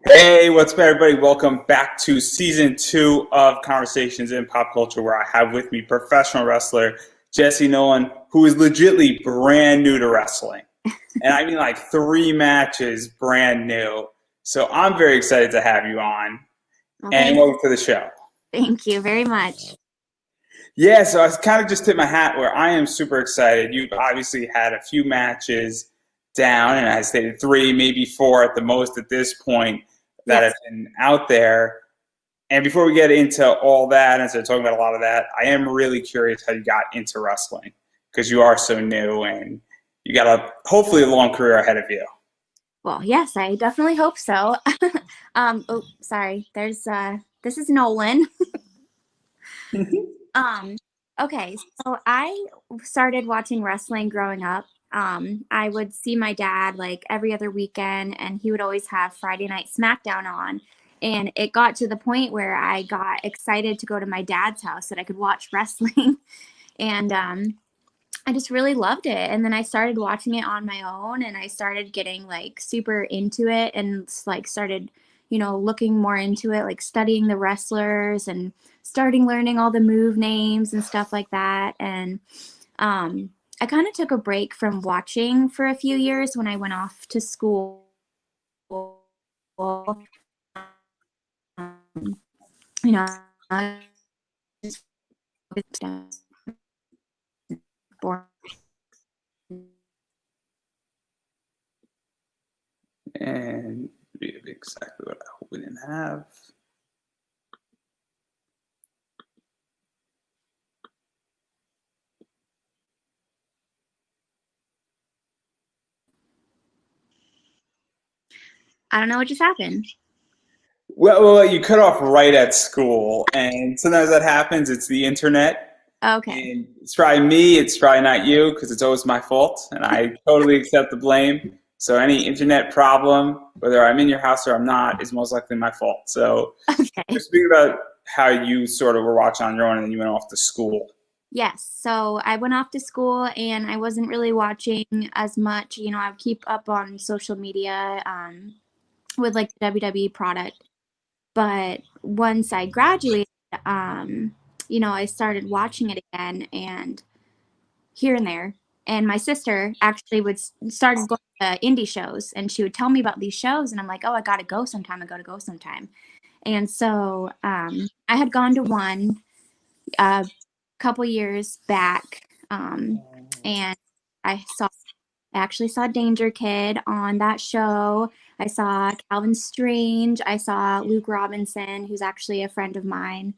Hey, what's up, everybody? Welcome back to season 2 of Conversations in Pop Culture, where I have with me professional wrestler Jessie Nolan, who is legitimately brand new to wrestling. And I mean like 3 matches brand new. So I'm very excited to have you on. And welcome to the show. Thank you very much. Yeah, so I kind of just tipped my hat where I am super excited. You've obviously had a few matches down, and I stated 3, maybe 4 at the most at this point that have been out there. And before we get into all that and start talking about a lot of that, I am really curious how you got into wrestling, because you are so new and you got hopefully a long career ahead of you. Well, yes, I definitely hope so. Oh, sorry. This is Nolan. Okay, so I started watching wrestling growing up. I would see my dad like every other weekend, and he would always have Friday Night SmackDown on. And it got to the point where I got excited to go to my dad's house that I could watch wrestling. And I just really loved it. And then I started watching it on my own, and I started getting like super into it and like started, looking more into it, like studying the wrestlers and starting learning all the move names and stuff like that. And I kind of took a break from watching for a few years when I went off to school. You know, I just And exactly what I hope we didn't have. I don't know what just happened. Well, you cut off right at school, and sometimes that happens. It's the internet. Okay. And it's probably me. It's probably not you, because it's always my fault, and I totally accept the blame. So any internet problem, whether I'm in your house or I'm not, is most likely my fault. So Okay. speaking about how you sort of were watching on your own and then you went off to school. Yes. So I went off to school and I wasn't really watching as much. I would keep up on social media with like the WWE product. But once I graduated, I started watching it again and here and there. And my sister actually started going to indie shows, and she would tell me about these shows, and I'm like, oh, I gotta go sometime. I gotta go sometime. And so I had gone to one a couple years back, and I actually saw Danger Kid on that show. I saw Calvin Strange. I saw Luke Robinson, who's actually a friend of mine.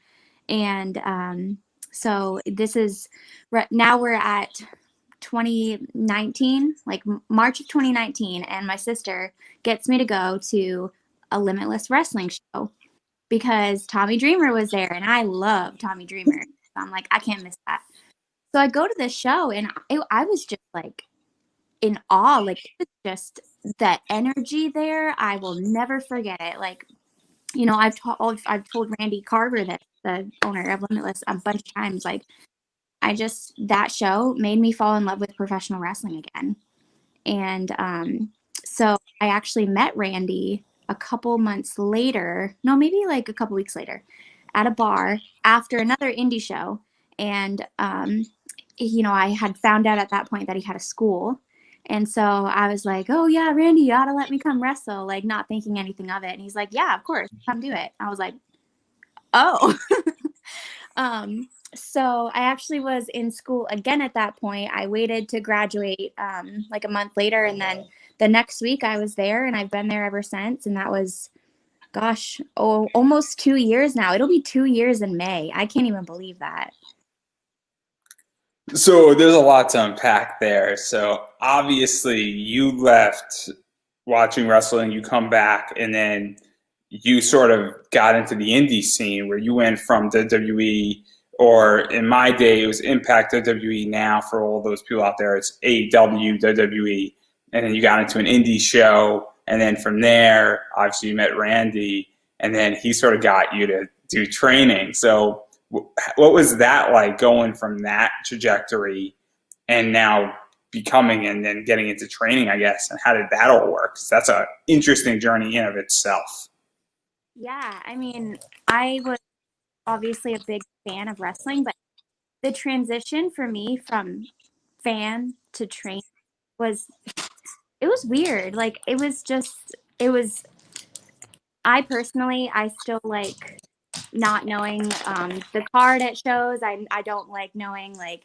And so this is now we're at 2019, like March of 2019, and my sister gets me to go to a Limitless wrestling show because Tommy Dreamer was there, and I love Tommy Dreamer. So I'm like, I can't miss that. So I go to this show, and I was just like in awe. Like, it was just that energy there. I will never forget it. Like, I've told Randy Carver, that the owner of Limitless, a bunch of times. Like, that show made me fall in love with professional wrestling again. And so I actually met Randy a couple months later, no, maybe like a couple weeks later, at a bar after another indie show. And, I had found out at that point that he had a school. And so I was like, oh, yeah, Randy, you ought to let me come wrestle, like not thinking anything of it. And he's like, yeah, of course, come do it. I was like, oh. So I actually was in school again at that point. I waited to graduate like a month later, and then the next week I was there, and I've been there ever since. And that was, gosh, almost 2 years now. It'll be 2 years in May. I can't even believe that. So there's a lot to unpack there. So obviously you left watching wrestling, you come back, and then you sort of got into the indie scene where you went from WWE, or in my day it was Impact, WWE. Now for all those people out there, it's AEW, WWE. And then you got into an indie show, and then from there, obviously you met Randy, and then he sort of got you to do training. So what was that like, going from that trajectory and now becoming and then getting into training, I guess, and how did that all work? 'Cause that's an interesting journey in of itself. Yeah, I mean, I was obviously a big fan of wrestling, but the transition for me from fan to train was it was weird. Like it was I personally I still like not knowing the card at shows. I don't like knowing like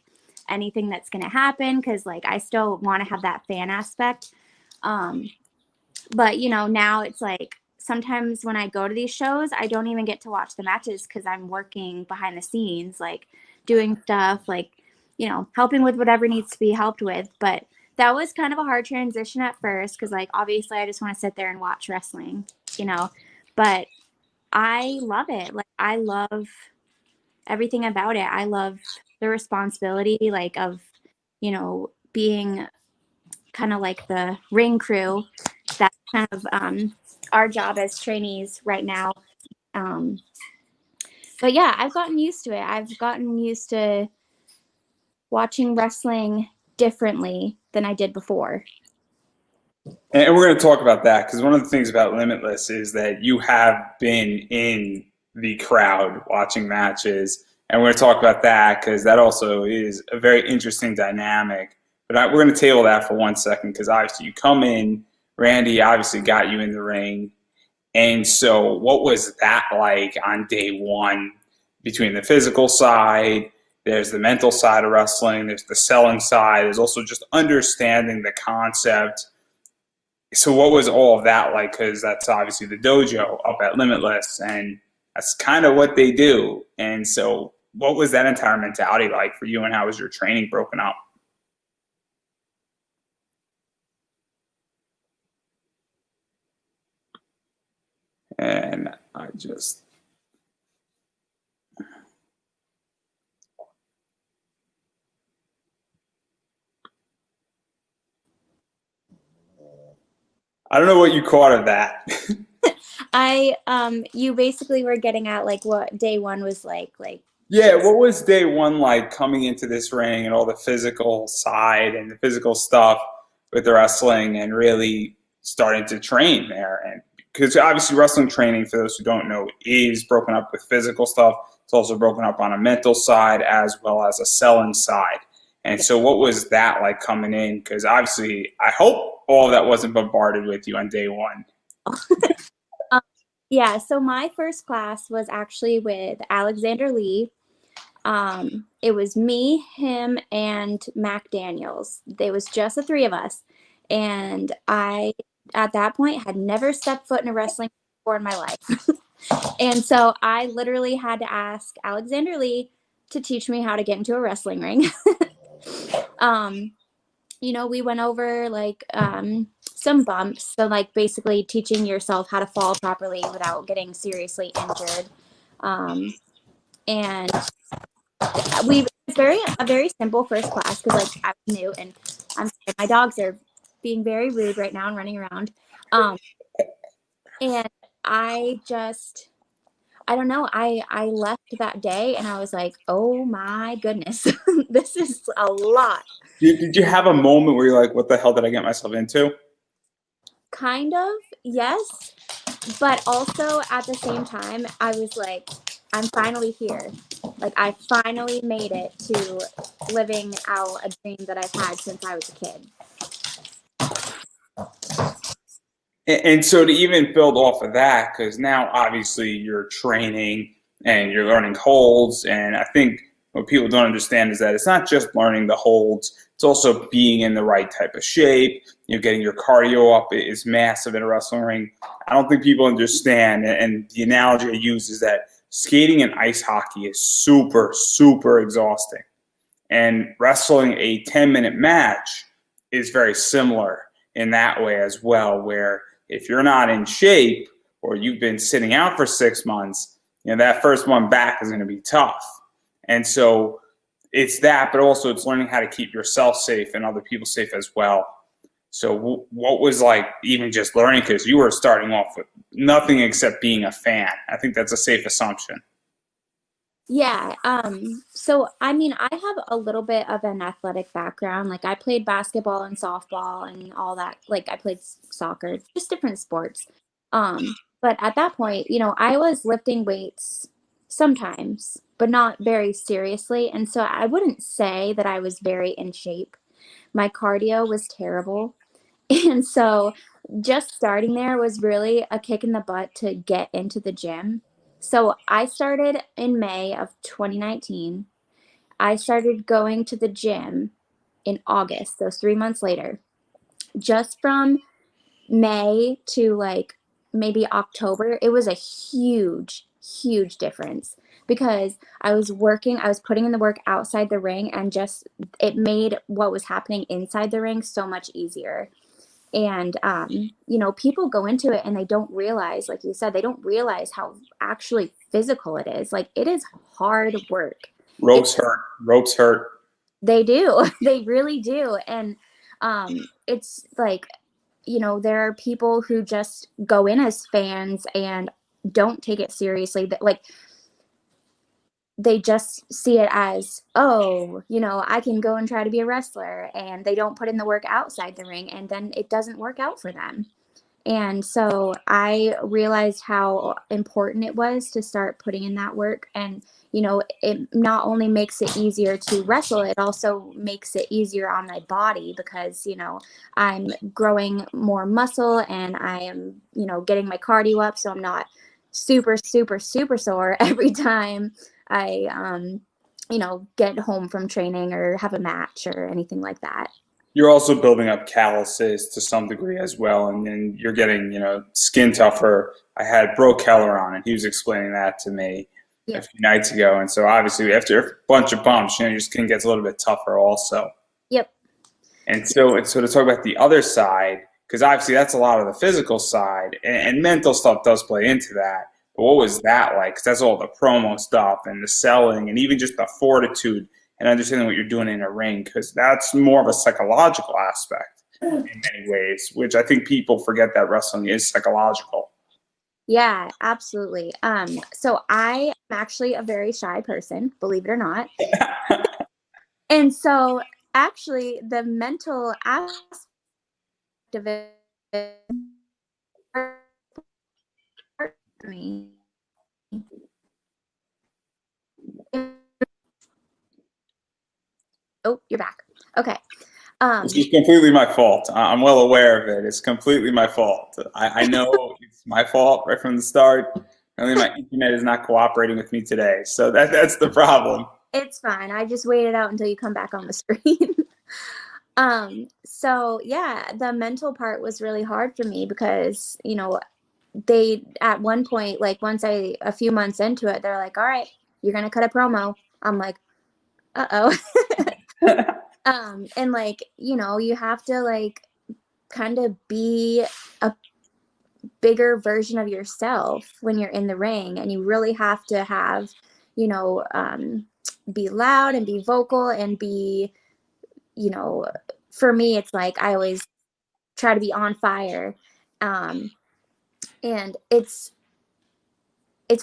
anything that's gonna happen because like I still want to have that fan aspect. Um, but you know now it's like sometimes when I go to these shows I don't even get to watch the matches because I'm working behind the scenes like doing stuff like you know helping with whatever needs to be helped with. But that was kind of a hard transition at first because like obviously I just want to sit there and watch wrestling, you know. But I love it. Like I love everything about it. I love the responsibility like of you know being kind of like the ring crew. That's kind of our job as trainees right now. Um, but yeah, I've gotten used to it. I've gotten used to watching wrestling differently than I did before. And we're going to talk about that because one of the things about Limitless is that you have been in the crowd watching matches. And we're going to talk about that because that also is a very interesting dynamic. But we're going to table that for 1 second because obviously you come in, Randy obviously got you in the ring. And so, what was that like on day one between the physical side? There's the mental side of wrestling, there's the selling side, there's also just understanding the concept. So what was all of that like? Because that's obviously the dojo up at Limitless, and that's kind of what they do. And so, what was that entire mentality like for you, and how was your training broken up? And I don't know what you caught of that. I you basically were getting at like what day one was like Yeah, what was day one like coming into this ring and all the physical side and the physical stuff with the wrestling and really starting to train there? And because obviously wrestling training, for those who don't know, is broken up with physical stuff. It's also broken up on a mental side as well as a selling side. And so, what was that like coming in? Because obviously, I hope all of that wasn't bombarded with you on day one. um, yeah, so my first class was actually with Alexander Lee. It was me, him, and Mac Daniels. There was just the three of us. And I, at that point, had never stepped foot in a wrestling before in my life. And so I literally had to ask Alexander Lee to teach me how to get into a wrestling ring. um, you know, we went over like some bumps. So, like, basically teaching yourself how to fall properly without getting seriously injured. And we it was a very simple first class because like I was new and I'm sorry, my dogs are being very rude right now and running around. Um, and I just I don't know. I left that day and I was like, oh my goodness, this is a lot. Did you have a moment where you're like, "What the hell did I get myself into?" Kind of, yes, but also at the same time, I was like, I'm finally here. Like I finally made it to living out a dream that I've had since I was a kid. And so to even build off of that, because now obviously you're training and you're learning holds, and I think what people don't understand is that it's not just learning the holds; it's also being in the right type of shape. You know, getting your cardio up is massive in a wrestling ring. I don't think people understand, and the analogy I use is that skating and ice hockey is super, super exhausting, and wrestling a 10-minute match is very similar in that way as well, where if you're not in shape or you've been sitting out for 6 months, you know, that first one back is going to be tough. And so it's that, but also it's learning how to keep yourself safe and other people safe as well. So what was like even just learning, because you were starting off with nothing except being a fan. I think that's a safe assumption. Yeah. So I mean, I have a little bit of an athletic background. Like I played basketball and softball and all that. Like I played soccer, just different sports. But at that point, I was lifting weights sometimes, but not very seriously. And so I wouldn't say that I was very in shape. My cardio was terrible. And so just starting there was really a kick in the butt to get into the gym. So I started in May of 2019. I started going to the gym in August, so 3 months later. Just from May to like maybe October, it was a huge, huge difference because I was putting in the work outside the ring, and just it made what was happening inside the ring so much easier. And people go into it and they don't realize, like you said, they don't realize how actually physical it is. Like, it is hard work. Ropes hurt. Ropes hurt. They do. They really do. And it's like, there are people who just go in as fans and don't take it seriously. That, like, they just see it as, oh, I can go and try to be a wrestler, and they don't put in the work outside the ring, and then it doesn't work out for them. And so I realized how important it was to start putting in that work. And, it not only makes it easier to wrestle, it also makes it easier on my body because, I'm growing more muscle, and I am, getting my cardio up. So I'm not super, super, super sore every time I, get home from training or have a match or anything like that. You're also building up calluses to some degree as well, and then you're getting, skin tougher. I had Bro Keller on, and he was explaining that to me a few nights ago. And so obviously after a bunch of bumps, your skin gets a little bit tougher also. Yep. And so to talk about the other side, because obviously that's a lot of the physical side, and mental stuff does play into that. But what was that like? Because that's all the promo stuff and the selling and even just the fortitude and understanding what you're doing in a ring, because that's more of a psychological aspect in many ways, which I think people forget that wrestling is psychological. Yeah, absolutely. So I am actually a very shy person, believe it or not. And so actually the mental aspect of it for me. Oh, you're back. Okay. This is completely my fault. I'm well aware of it. It's completely my fault. I know it's my fault right from the start. Only my internet is not cooperating with me today. So that's the problem. It's fine. I just waited out until you come back on the screen. So yeah, the mental part was really hard for me because, they, at one point, like a few months into it, they're like, all right, you're going to cut a promo. I'm like, uh-oh. And like, you have to like kind of be a bigger version of yourself when you're in the ring, and you really have to have, be loud and be vocal and be, for me, it's like I always try to be on fire. And it's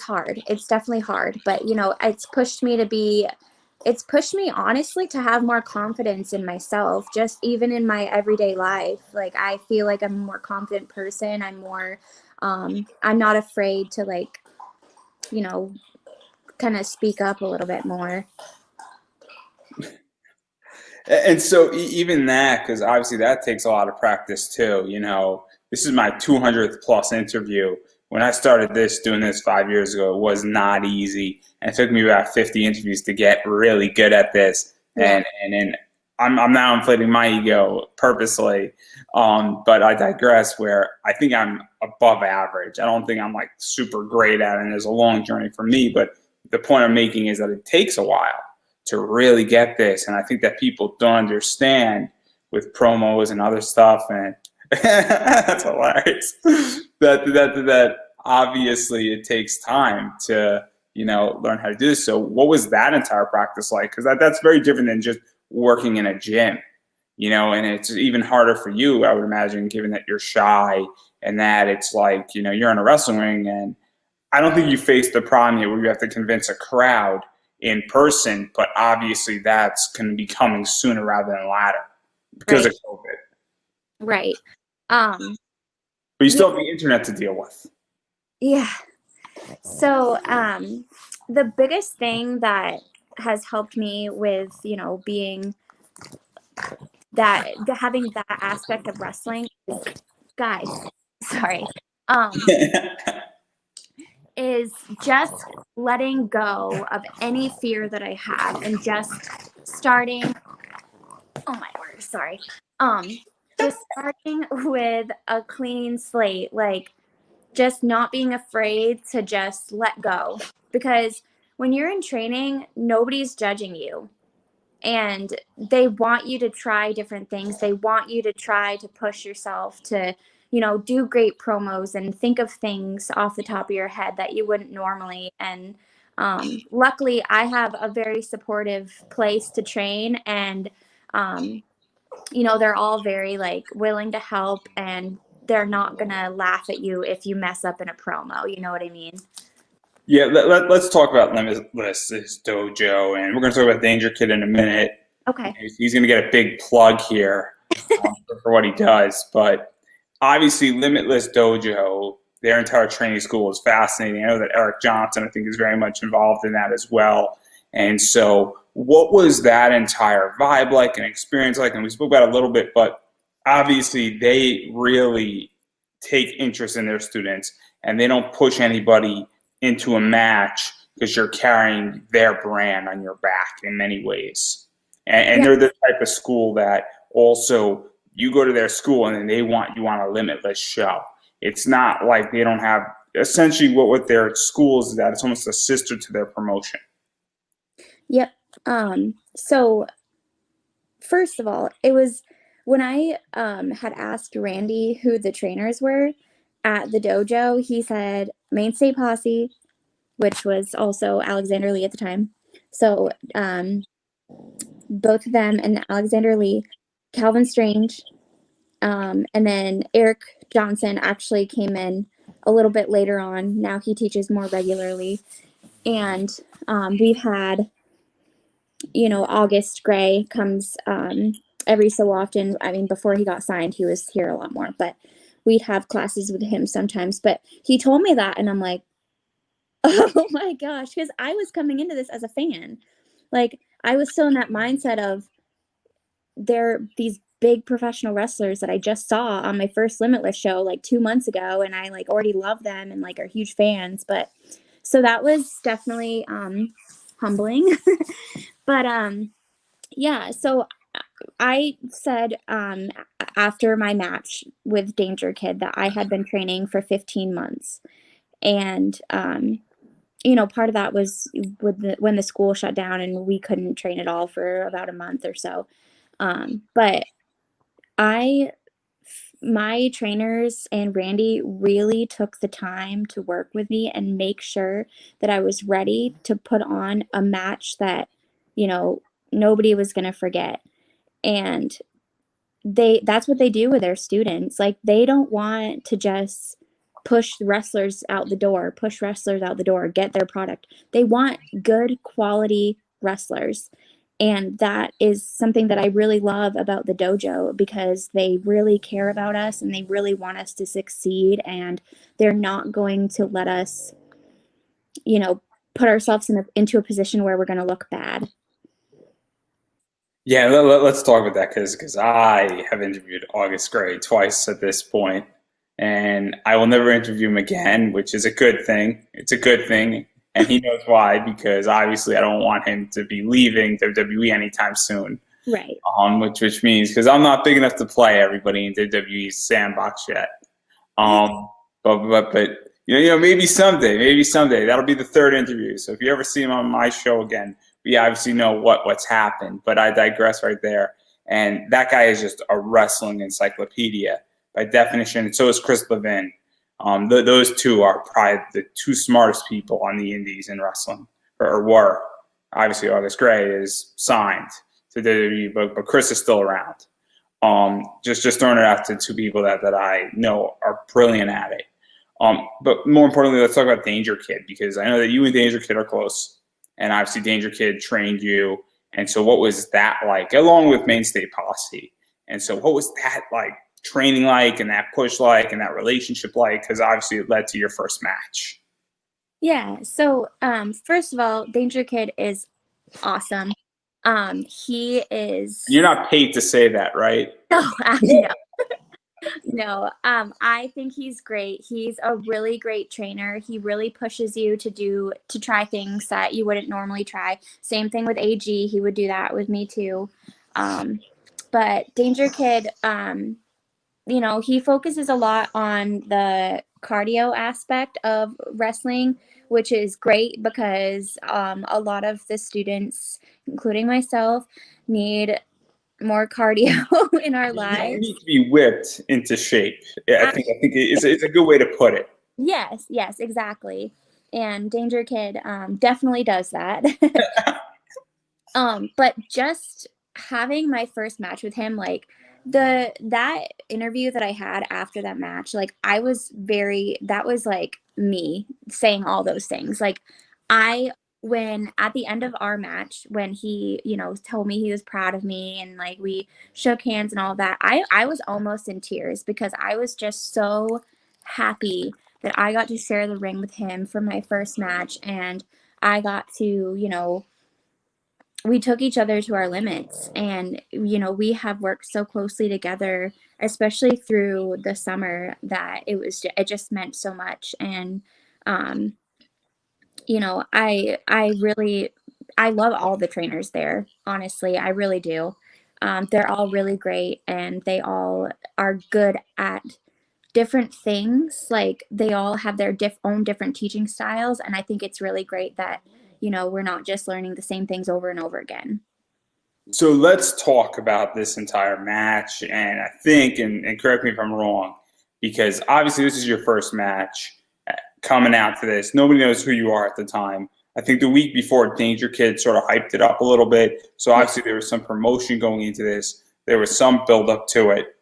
hard. It's definitely hard, but it's pushed me honestly to have more confidence in myself, just even in my everyday life. Like, I feel like I'm a more confident person. I'm not afraid to, like, kind of speak up a little bit more. And so even that, because obviously that takes a lot of practice too. This is my 200th plus interview. When I started doing this 5 years ago, it was not easy. And it took me about 50 interviews to get really good at this. Yeah. And I'm now inflating my ego purposely. But I digress, where I think I'm above average. I don't think I'm like super great at it. And there's a long journey for me. But the point I'm making is that it takes a while to really get this. And I think that people don't understand with promos and other stuff. And that's hilarious. That obviously it takes time to, learn how to do this. So what was that entire practice like? Because that's very different than just working in a gym, and it's even harder for you, I would imagine, given that you're shy and that it's like, you're in a wrestling ring, and I don't think you face the problem yet where you have to convince a crowd in person, but obviously that's going to be coming sooner rather than later because of COVID. Right. But you still have the internet to deal with. Yeah. So, the biggest thing that has helped me with, being having that aspect of wrestling is, guys, sorry, is just letting go of any fear that I have and just starting, oh my word, sorry, just starting with a clean slate, like just not being afraid to just let go, because when you're in training, nobody's judging you. And they want you to try different things. They want you to try to push yourself to, do great promos and think of things off the top of your head that you wouldn't normally. And luckily, I have a very supportive place to train, and they're all very like willing to help, and they're not gonna laugh at you if you mess up in a promo. You know what I mean? Yeah, let's talk about Limitless, this dojo, and we're going to talk about Danger Kid in a minute. Okay. He's going to get a big plug here for what he does. But obviously, Limitless Dojo, their entire training school is fascinating. I know that Eric Johnson, I think, is very much involved in that as well. And so what was that entire vibe like and experience like? And we spoke about it a little bit, but obviously they really take interest in their students, and they don't push anybody into a match because you're carrying their brand on your back in many ways. And Yeah. they're the type of school that also you go to their school and then they want you on a Limitless show. It's not like they don't have essentially what their school is, that it's almost a sister to their promotion. Yep. So first of all, it was when I had asked Randy who the trainers were at the dojo, he said Mainstay Posse, which was also Alexander Lee at the time. So both of them and Alexander Lee, Calvin Strange, and then Eric Johnson actually came in a little bit later on. Now he teaches more regularly. And we've had, August Gray comes every so often. I mean, before he got signed, he was here a lot more, but we'd have classes with him sometimes. But he told me that, and I'm like, oh my gosh, because I was coming into this as a fan. Like, I was still in that mindset of they're these big professional wrestlers that I just saw on my first Limitless show like 2 months ago, and I like already love them and like are huge fans. But so that was definitely humbling. But yeah, so I said after my match with Danger Kid that I had been training for 15 months. And part of that was when the school shut down and we couldn't train at all for about a month or so. But my trainers and Randy really took the time to work with me and make sure that I was ready to put on a match that, nobody was going to forget. And that's what they do with their students. Like, they don't want to just push wrestlers out the door, get their product. They want good quality wrestlers. And that is something that I really love about the dojo, because they really care about us and they really want us to succeed, and they're not going to let us, put ourselves into a position where we're going to look bad. Yeah, let's talk about that because I have interviewed August Gray twice at this point, and I will never interview him again, which is a good thing. It's a good thing, and he knows why, because obviously I don't want him to be leaving WWE anytime soon. Right. Which means, because I'm not big enough to play everybody in WWE's sandbox yet. But maybe someday that'll be the third interview. So if you ever see him on my show again, we obviously know what's happened. But I digress right there. And that guy is just a wrestling encyclopedia by definition. And so is Chris Levin. Those two are probably the two smartest people on the indies in wrestling, or were. Obviously, August Gray is signed to WWE, but Chris is still around. Just throwing it out to two people that I know are brilliant at it. But more importantly, let's talk about Danger Kid, because I know that you and Danger Kid are close, and obviously Danger Kid trained you. And so what was that like, along with Mainstay Posse? And so what was that like training like and that push like and that relationship like? Because obviously it led to your first match. Yeah. So, first of all, Danger Kid is awesome. He is You're not paid to say that, right? no, no. I think he's great. He's a really great trainer. He really pushes you to try things that you wouldn't normally try. Same thing with AG. He would do that with me too. But Danger Kid, he focuses a lot on the cardio aspect of wrestling, which is great because a lot of the students, including myself, need more cardio in our You lives. need to be whipped into shape. Yeah, I think it's a good way to put it. Yes, exactly. And Danger Kid definitely does that. But just having my first match with him, like that interview that I had after that match, like that was like me saying all those things. Like I when at the end of our match, when he, told me he was proud of me and like we shook hands and all that, I was almost in tears because I was just so happy that I got to share the ring with him for my first match and I got to, we took each other to our limits and we have worked so closely together, especially through the summer, that it just meant so much. And um I love all the trainers there, honestly. I really do. They're all really great and they all are good at different things. Like they all have their own different teaching styles, and I think it's really great that we're not just learning the same things over and over again. So let's talk about this entire match. And I think, and correct me if I'm wrong, because obviously this is your first match coming out to this. Nobody knows who you are at the time. I think the week before, Danger Kid sort of hyped it up a little bit. So obviously there was some promotion going into this. There was some build up to it.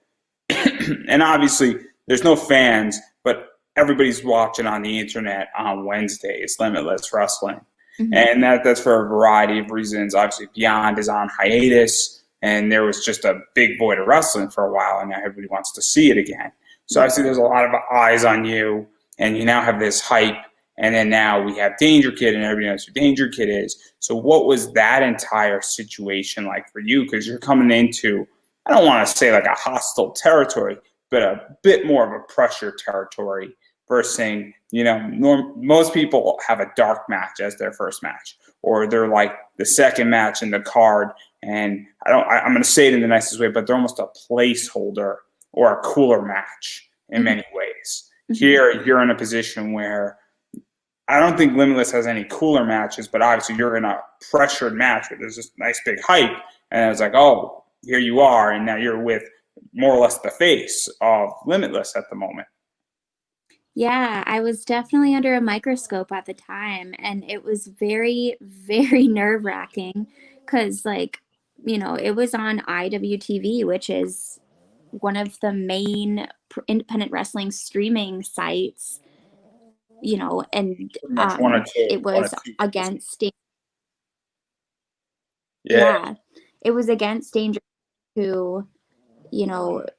And obviously there's no fans, but everybody's watching on the internet on Wednesdays, Limitless Wrestling. Mm-hmm. And that's for a variety of reasons. Obviously, Beyond is on hiatus, and there was just a big void of wrestling for a while, and now everybody wants to see it again. So obviously, there's a lot of eyes on you, and you now have this hype, and then now we have Danger Kid, and everybody knows who Danger Kid is. So what was that entire situation like for you? Because you're coming into, I don't want to say like a hostile territory, but a bit more of a pressure territory versus saying, most people have a dark match as their first match, or they're like the second match in the card. And I'm going to say it in the nicest way, but they're almost a placeholder or a cooler match in many ways. Mm-hmm. Here, you're in a position where I don't think Limitless has any cooler matches, but obviously you're in a pressured match where there's this nice big hype. And it's like, oh, here you are. And now you're with more or less the face of Limitless at the moment. Yeah, I was definitely under a microscope at the time, and it was very, very nerve-wracking because, it was on IWTV, which is one of the main independent wrestling streaming sites, and it was against yeah, it was against Danger, who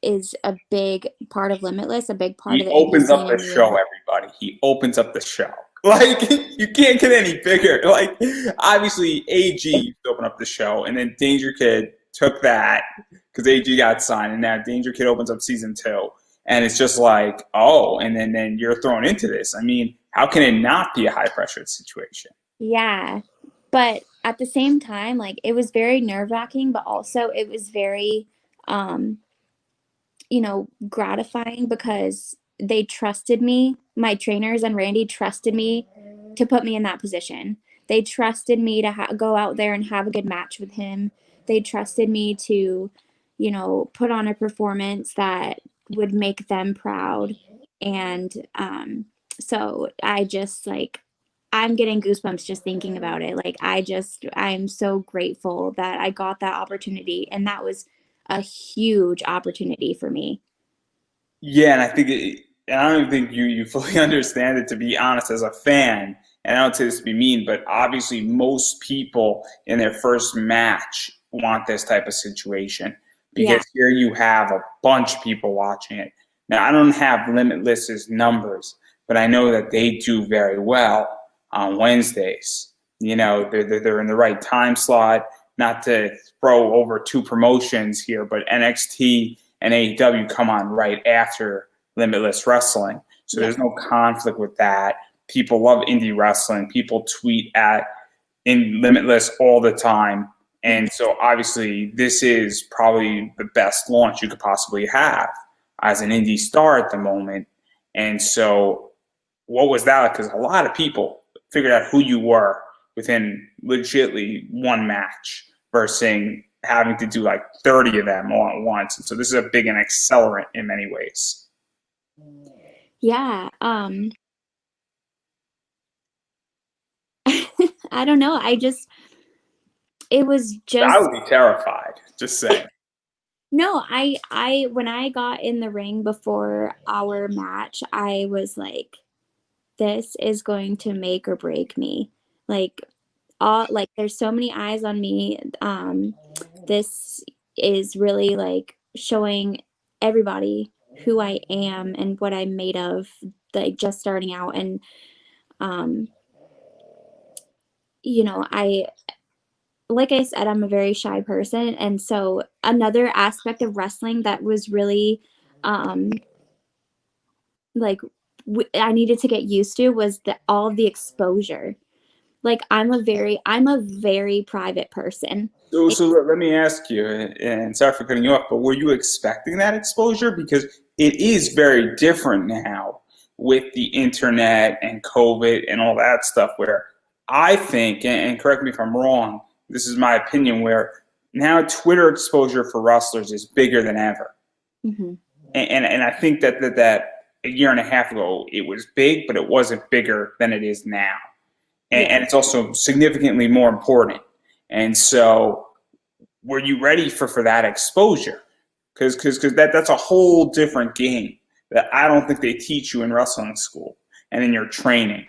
is a big part of Limitless, a big part of the indie scene. He opens up the show, everybody. He opens up the show. Like, you can't get any bigger. Like, obviously, AG used to open up the show, and then Danger Kid took that because AG got signed, and now Danger Kid opens up season 2. And it's just like, oh, and then you're thrown into this. I mean, how can it not be a high-pressure situation? Yeah. But at the same time, like, it was very nerve-wracking, but also it was very gratifying because they trusted me. My trainers and Randy trusted me to put me in that position. They trusted me to go out there and have a good match with him. They trusted me to, put on a performance that would make them proud. And so I just I'm getting goosebumps just thinking about it. Like, I'm so grateful that I got that opportunity. And that was a huge opportunity for me. Yeah, and I don't think you fully understand it, to be honest, as a fan. And I don't say this to be mean, but obviously most people in their first match want this type of situation. Yeah. because here you have a bunch of people watching it. Now, I don't have Limitless's numbers, but I know that they do very well on Wednesdays. They're in the right time slot. Not to throw over two promotions here, but NXT and AEW come on right after Limitless Wrestling. So Yeah. there's no conflict with that. People love indie wrestling. People tweet at in Limitless all the time. And so obviously this is probably the best launch you could possibly have as an indie star at the moment. And so what was that like? Because a lot of people figured out who you were within legitly one match versus having to do like 30 of them all at once. And so this is a big an accelerant in many ways. Yeah. I don't know. It was I just, would be terrified, just saying. no, when I got in the ring before our match, I was like, this is going to make or break me. Like, there's so many eyes on me. This is really like showing everybody who I am and what I'm made of, like just starting out. And, um, like I said, I'm a very shy person. And so another aspect of wrestling that was really, like, I needed to get used to was all of the exposure. Like I'm a very private person. So let me ask you, and sorry for cutting you off, but were you expecting that exposure? Because it is very different now with the internet and COVID and all that stuff. Where I think, and correct me if I'm wrong, this is my opinion, where now Twitter exposure for wrestlers is bigger than ever. Mm-hmm. And I think that a year and a half ago it was big, but it wasn't bigger than it is now. And it's also significantly more important. And so, were you ready for that exposure? Because that's a whole different game that I don't think they teach you in wrestling school and in your training,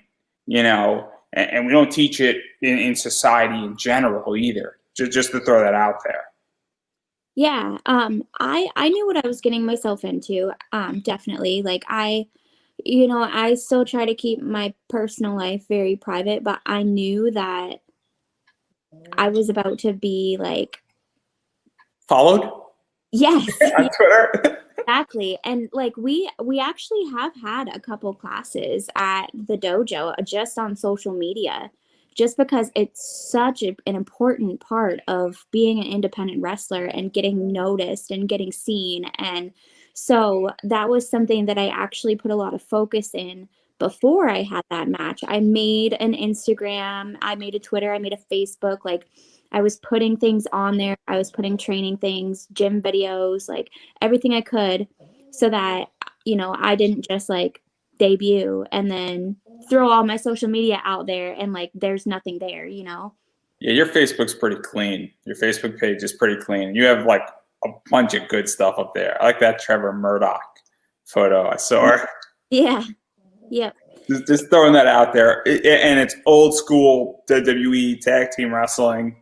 and we don't teach it in society in general either. Just to throw that out there. Yeah. I knew what I was getting myself into. Definitely. Like I still try to keep my personal life very private, but I knew that I was about to be like, Followed yes, on Twitter. exactly. And like we actually have had a couple classes at the dojo just on social media, just because it's such an important part of being an independent wrestler and getting noticed and getting seen. And so that was something that I actually put a lot of focus in before I had that match. I made an Instagram, I made a Twitter, I made a Facebook, like I was putting things on there. I was putting training things, gym videos, like everything I could so that, I didn't just like debut and then throw all my social media out there and like there's nothing there. Yeah, your Facebook's pretty clean. Your Facebook page is pretty clean. You have like a bunch of good stuff up there. I like that Trevor Murdoch photo I saw. Yeah. Yep. Just throwing that out there, and it's old school WWE tag team wrestling.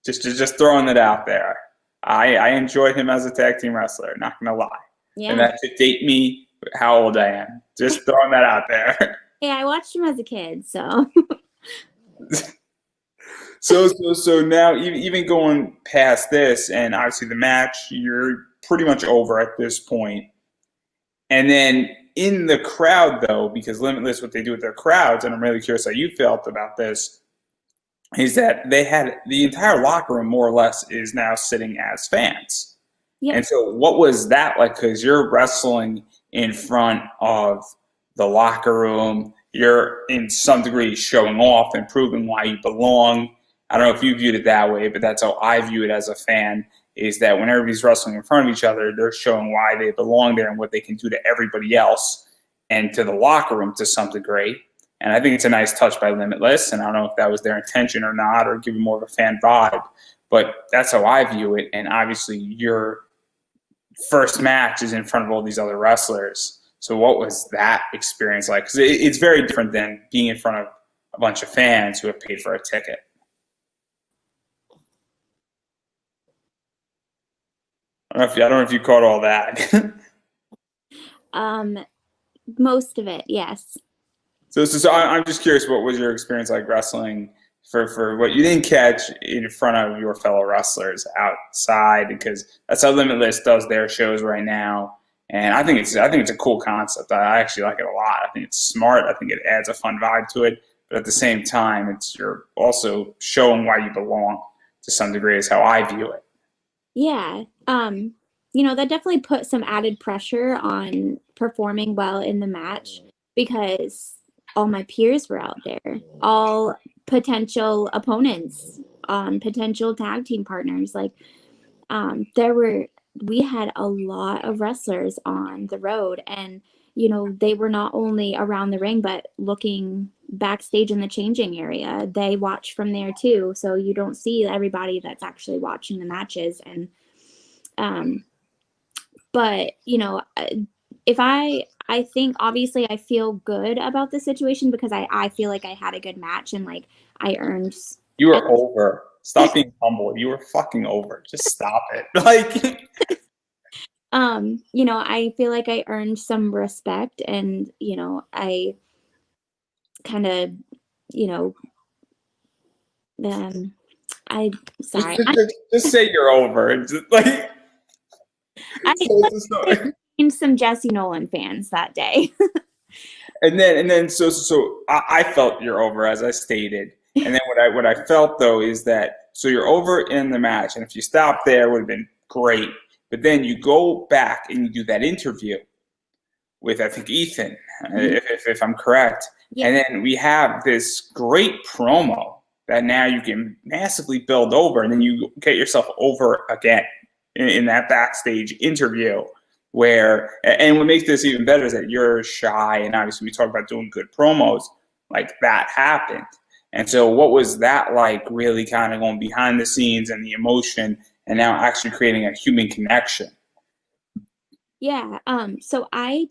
Just throwing it out there. I enjoyed him as a tag team wrestler. Not gonna lie, and Yeah. that should date me how old I am. Just throwing that out there. Hey, I watched him as a kid, so So now even going past this, and obviously the match, you're pretty much over at this point. And then in the crowd, though, because Limitless, what they do with their crowds, and I'm really curious how you felt about this, is that they had the entire locker room more or less is now sitting as fans. yep. And so what was that like? Because you're wrestling in front of the locker room. You're in some degree showing off and proving why you belong. I don't know if you viewed it that way, but that's how I view it as a fan, is that when everybody's wrestling in front of each other, they're showing why they belong there and what they can do to everybody else and to the locker room to some degree. And I think it's a nice touch by Limitless, and I don't know if that was their intention or not, or giving more of a fan vibe, but that's how I view it. And obviously your first match is in front of all these other wrestlers. So what was that experience like? Because it's very different than being in front of a bunch of fans who have paid for a ticket. I don't know if you caught all that. Most of it, yes. I'm just curious, what was your experience like wrestling for what you didn't catch in front of your fellow wrestlers outside? Because that's how Limitless does their shows right now, and I think it's a cool concept. I actually like it a lot. I think it's smart. I think it adds a fun vibe to it. But at the same time, you're also showing why you belong to some degree, is how I view it. Yeah. That definitely put some added pressure on performing well in the match because all my peers were out there, all potential opponents, potential tag team partners. Like, we had a lot of wrestlers on the road, and they were not only around the ring but looking backstage in the changing area. They watch from there too, so you don't see everybody that's actually watching the matches. And but if I think, obviously, I feel good about the situation because I feel like I had a good match, and like I earned. You were over. Stop being humble. You were fucking over. Just stop it. Like, I feel like I earned some respect, and I kind of, you know, I sorry, just say you're over. Just like, I so, gained some Jessie Nolan fans that day. and then so I felt you're over, as I stated. And then what I felt though is that, so you're over in the match, and if you stop there, it would have been great. But then you go back and you do that interview with, I think, Ethan, if I'm correct. Yeah. And then we have this great promo that now you can massively build over, and then you get yourself over again in that backstage interview. And what makes this even better is that you're shy, and obviously we talk about doing good promos, like that happened. And so what was that like, really kind of going behind the scenes and the emotion, and now actually creating a human connection? Yeah. So I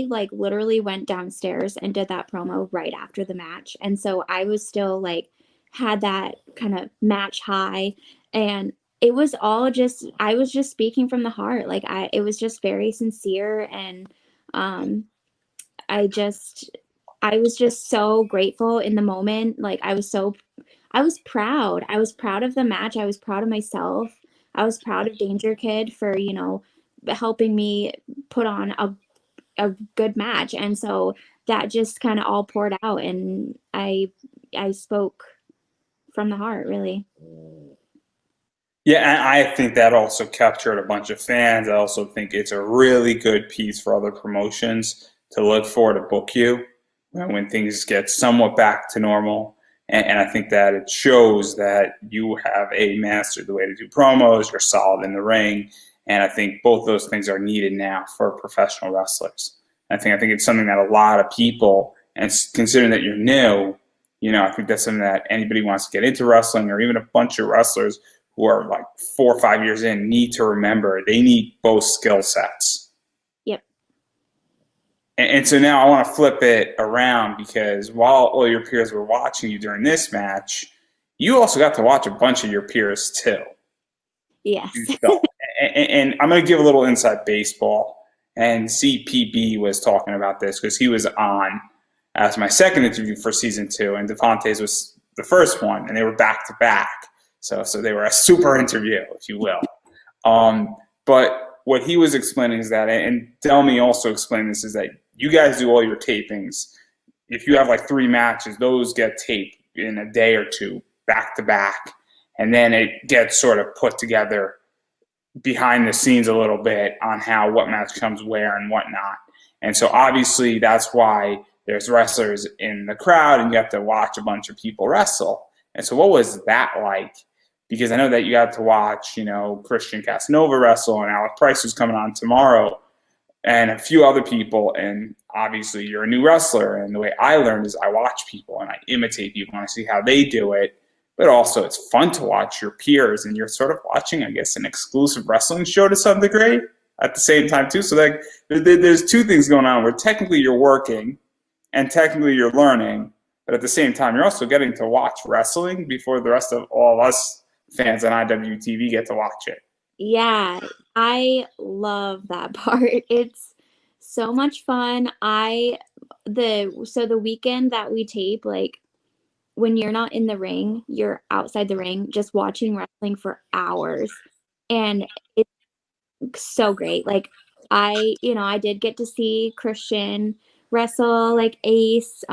like literally went downstairs and did that promo right after the match. And so I was still like, had that kind of match high, and it was all just, I was just speaking from the heart. Like it was just very sincere. And, I was just so grateful in the moment. Like I was proud. I was proud of the match. I was proud of myself. I was proud of Danger Kid for, helping me put on a good match. And so that just kind of all poured out, and I spoke from the heart, really. Yeah, and I think that also captured a bunch of fans. I also think it's a really good piece for other promotions to look for to book you when things get somewhat back to normal. And I think that it shows that you have mastered the way to do promos, you're solid in the ring. And I think both those things are needed now for professional wrestlers. I think it's something that a lot of people, and considering that you're new, I think that's something that anybody who wants to get into wrestling, or even a bunch of wrestlers who are like 4 or 5 years in, need to remember. They need both skill sets. Yep. And so now I want to flip it around, because while all your peers were watching you during this match, you also got to watch a bunch of your peers too. Yes. And I'm going to give a little inside baseball. And CPB was talking about this because he was on as my second interview for season 2, and Devontae's was the first one, and they were back to back. So they were a super interview, if you will. But what he was explaining is that, and Delmy also explained this, is that you guys do all your tapings. If you have like 3 matches, those get taped in a day or 2, back to back. And then it gets sort of put together behind the scenes a little bit on what match comes where and whatnot. And so obviously that's why there's wrestlers in the crowd, and you have to watch a bunch of people wrestle. And so what was that like? Because I know that you got to watch, Christian Casanova wrestle, and Alec Price who's coming on tomorrow, and a few other people. And obviously you're a new wrestler. And the way I learned is I watch people and I imitate people and I see how they do it. But also it's fun to watch your peers, and you're sort of watching, I guess, an exclusive wrestling show to some degree at the same time too. So like there's 2 things going on, where technically you're working and technically you're learning, but at the same time you're also getting to watch wrestling before the rest of all of us fans on IWTV get to watch it. Yeah, I love that part. It's so much fun. The weekend that we tape, like when you're not in the ring, you're outside the ring just watching wrestling for hours. And it's so great. Like I did get to see Christian wrestle like Ace.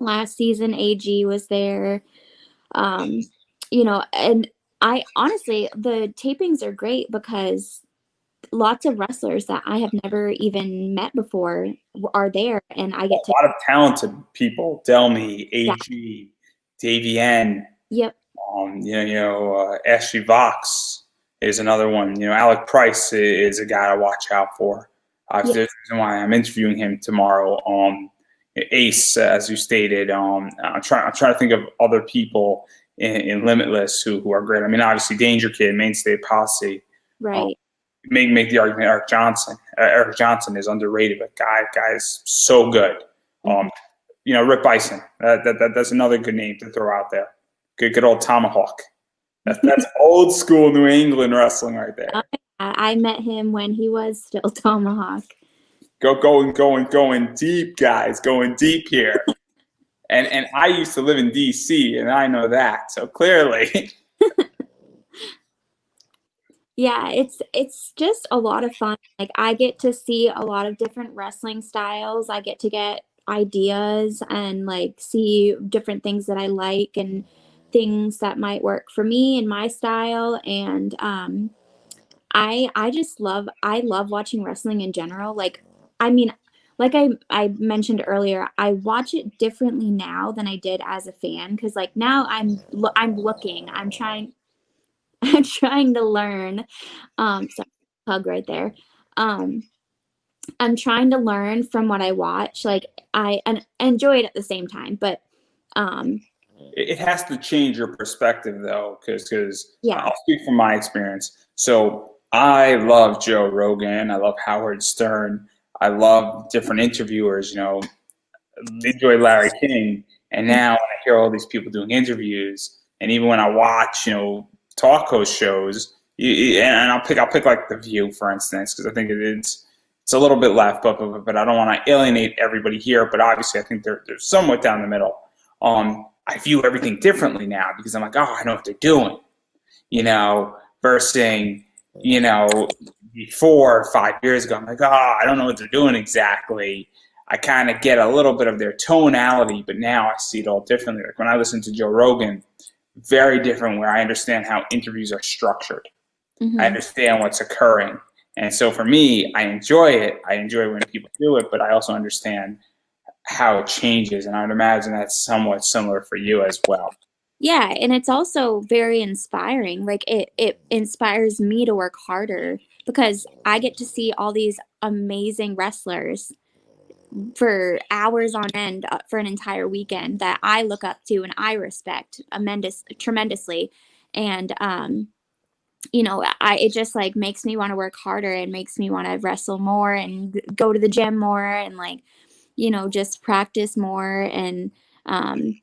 Last season AG was there. Um, and I honestly the tapings are great because lots of wrestlers that I have never even met before are there, and I A get to. lot of talented people: Delmy, Yeah, AG, Davian. yep, Ashley Vox is another one. Alec Price is a guy to watch out for. yeah, There's a reason why I'm interviewing him tomorrow. Ace, as you stated. I'm trying to think of other people in Limitless who are great. I mean, obviously Danger Kid, Mainstay Posse. Um, right. make the argument Eric Johnson. Eric Johnson is underrated, but guy is so good. Mhm. Um, Rick Bison. That's another good name to throw out there. Good old Tomahawk. That's old school New England wrestling right there. I met him when he was still Tomahawk. Going deep, guys. Going deep here. And I used to live in DC, and I know that. So clearly, Yeah, it's just a lot of fun. Like I get to see a lot of different wrestling styles. I get to get ideas and like see different things that I like and things that might work for me and my style. And I just I love watching wrestling in general. Like I mean, like I mentioned earlier, I watch it differently now than I did as a fan because like now I'm looking, I'm trying I'm trying to learn. So hug right there. Um, I'm trying to learn from what I watch. Like I and enjoy it at the same time, but um, it has to change your perspective, though, because yeah, I'll speak from my experience. So I love Joe Rogan. I love Howard Stern. I love different interviewers. Enjoy Larry King. And now when I hear all these people doing interviews, and even when I watch, talk host shows, and I'll pick like The View, for instance, because I think it's a little bit left, but I don't want to alienate everybody here. But obviously, I think they're somewhat down the middle. I view everything differently now because I'm like, oh, I know what they're doing, versus, before 5 years ago, I'm like, oh, I don't know what they're doing exactly. I kind of get a little bit of their tonality, but now I see it all differently. Like when I listen to Joe Rogan, very different where I understand how interviews are structured. I hmm understand what's occurring. And so for me, I enjoy it. I enjoy when people do it, but I also understand how it changes. And I would imagine that's somewhat similar for you as well. yeah, and it's also very inspiring. Like it inspires me to work harder because I get to see all these amazing wrestlers for hours on end for an entire weekend that I look up to and I respect tremendously. And I it just like makes me want to work harder and makes me want to wrestle more and go to the gym more and like just practice more um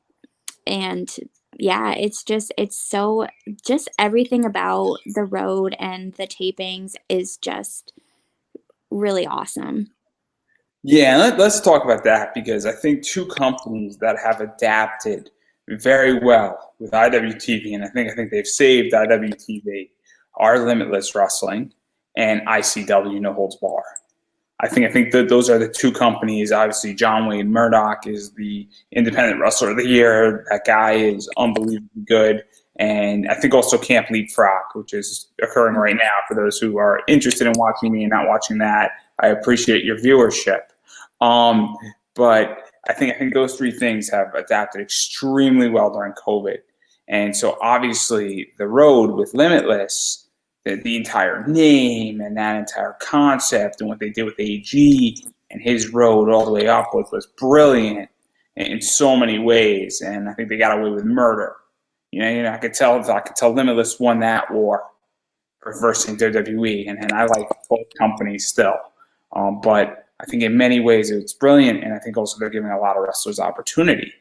and yeah, it's so just everything about the road and the tapings is just really awesome. Yeah, let's talk about that because I think two companies that have adapted very well with IWTV, and I think they've saved IWTV, are Limitless Wrestling and ICW No Holds Bar. I think that those are the two companies. Obviously, John Wayne Murdoch is the Independent Wrestler of the Year. That guy is unbelievably good. And I think also Camp Leapfrog, which is occurring right now. For those who are interested in watching me and not watching that, I appreciate your viewership. Um, but I think those three things have adapted extremely well during COVID. And so obviously the road with Limitless, the entire name and that entire concept and what they did with AG and his road all the way up was brilliant in so many ways. And I think they got away with murder. I could tell Limitless won that war versus WWE, and I like both companies still. But I think in many ways it's brilliant, and I think also they're giving a lot of wrestlers opportunity.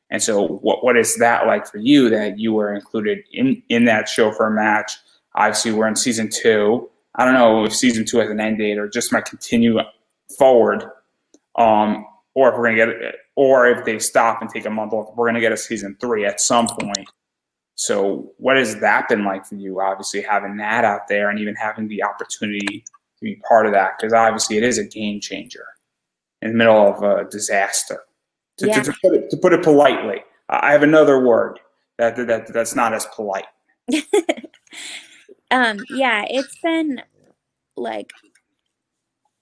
And so, what is that like for you that you were included in that show for a match? Obviously, we're in season 2. I don't know if season 2 has an end date or just might continue forward, or if we're gonna get, or if they stop and take a month off, we're gonna get a season 3 at some point. So, what has that been like for you? Obviously, having that out there and even having the opportunity to be part of that, because obviously it is a game changer in the middle of a disaster. Yeah. To put it politely, I have another word that's not as polite. Yeah, it's been like,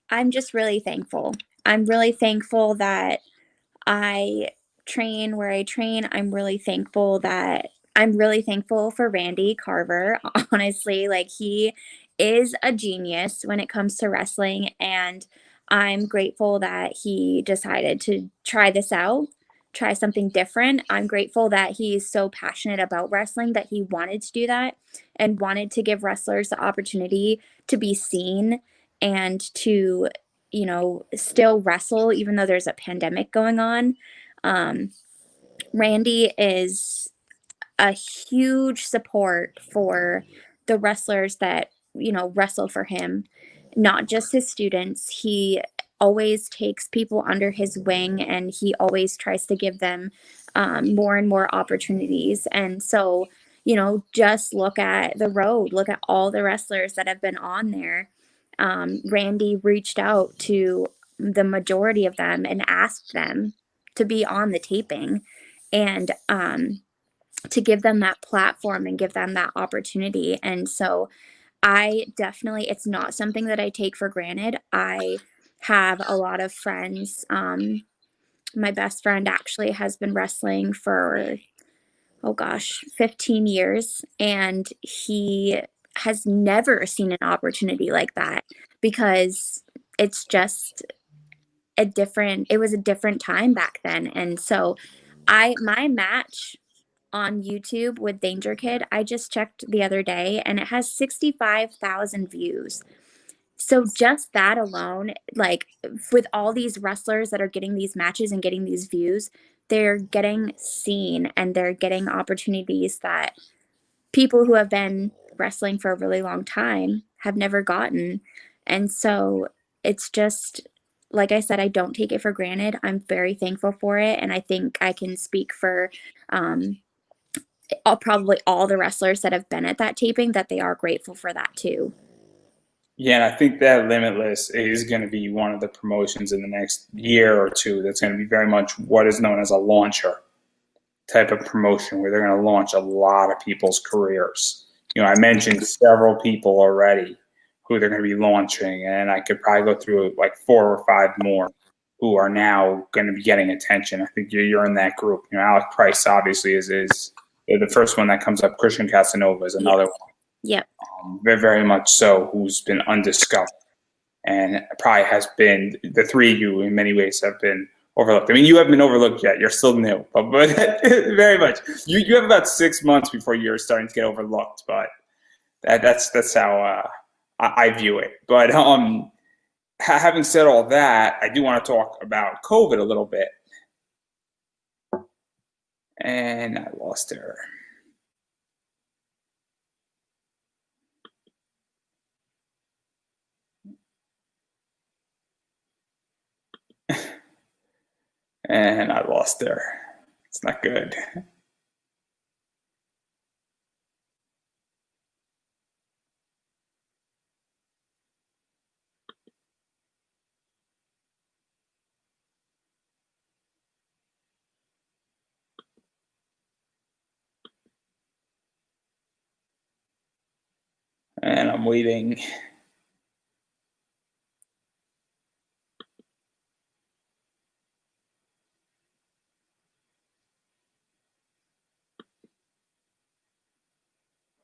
I'm just really thankful. I'm really thankful that I train where I train. I'm really thankful for Randy Carver. Honestly, like, he is a genius when it comes to wrestling, and I'm grateful that he decided to try this out, try something different. I'm grateful that he's so passionate about wrestling that he wanted to do that and wanted to give wrestlers the opportunity to be seen and to, still wrestle even though there's a pandemic going on. Um, Randy is a huge support for the wrestlers that, wrestle for him, not just his students. He always takes people under his wing, and he always tries to give them more and more opportunities. And so, just look at the road, look at all the wrestlers that have been on there. Randy reached out to the majority of them and asked them to be on the taping, and to give them that platform and give them that opportunity. And so it's not something that I take for granted. I have a lot of friends. My best friend actually has been wrestling for, oh gosh, 15 years. And he has never seen an opportunity like that, because it's just it was a different time back then. And so my match on YouTube with Danger Kid, I just checked the other day, and it has 65,000 views. So just that alone, like, with all these wrestlers that are getting these matches and getting these views, they're getting seen and they're getting opportunities that people who have been wrestling for a really long time have never gotten. And so it's just, like I said, I don't take it for granted. I'm very thankful for it. And I think I can speak for probably all the wrestlers that have been at that taping, that they are grateful for that too. Yeah, and I think that Limitless is going to be one of the promotions in the next year or two that's going to be very much what is known as a launcher type of promotion, where they're going to launch a lot of people's careers. I mentioned several people already who they're going to be launching, and I could probably go through like 4 or 5 more who are now going to be getting attention. I think you're in that group. Alec Price obviously is the first one that comes up. Christian Casanova is another one. Yep. Very, very much so, who's been undiscovered, and probably has been, the 3 of you in many ways have been overlooked. I mean, you haven't been overlooked yet. You're still new, but very much. You have about 6 months before you're starting to get overlooked, but that's how I view it. But having said all that, I do want to talk about COVID a little bit. And I lost her. And I lost her. It's not good. And I'm waiting.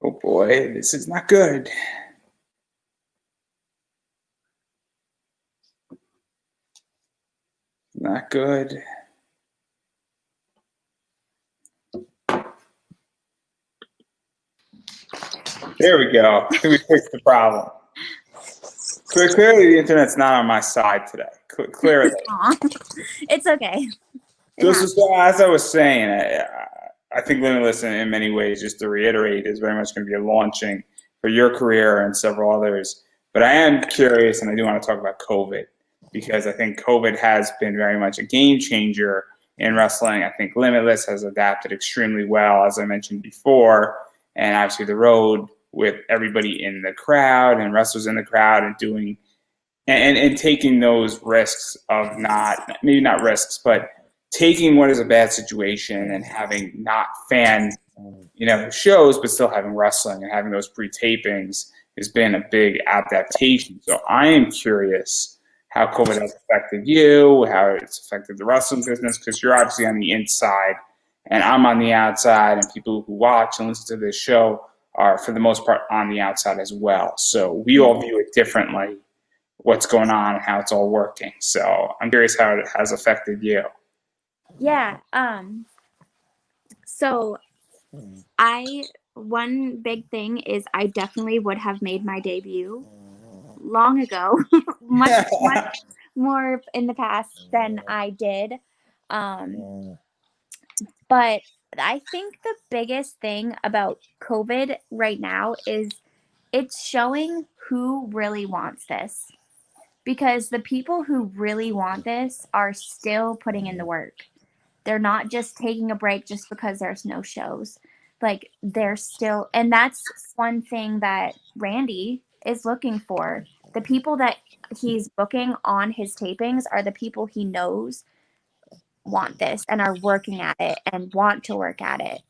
Oh boy, this is not good. Not good. There we go. I think we fixed the problem. Clearly, the internet's not on my side today. Clearly. It's okay. Just as I was saying, I think Limitless in many ways, just to reiterate, is very much going to be a launching for your career and several others But I am curious, and I do want to talk about COVID because I think COVID has been very much a game changer in wrestling. I think Limitless has adapted extremely well, as I mentioned before, and obviously the road with everybody in the crowd and wrestlers in the crowd and doing and taking those risks of not maybe not risks, but taking what is a bad situation and having not fan shows, but still having wrestling and having those pre-tapings has been a big adaptation. So I am curious how COVID has affected you, how it's affected the wrestling business, because you're obviously on the inside and I'm on the outside, and people who watch and listen to this show are, for the most part, on the outside as well. So we all view it differently, what's going on and how it's all working. So I'm curious how it has affected you. Yeah. So one big thing is I definitely would have made my debut long ago, much more in the past than I did. But I think the biggest thing about COVID right now is it's showing who really wants this. Because the people who really want this are still putting in the work. They're not just taking a break just because there's no shows. Like, they're still, and that's one thing that Randy is looking for. The people that he's booking on his tapings are the people he knows want this and are working at it and want to work at it.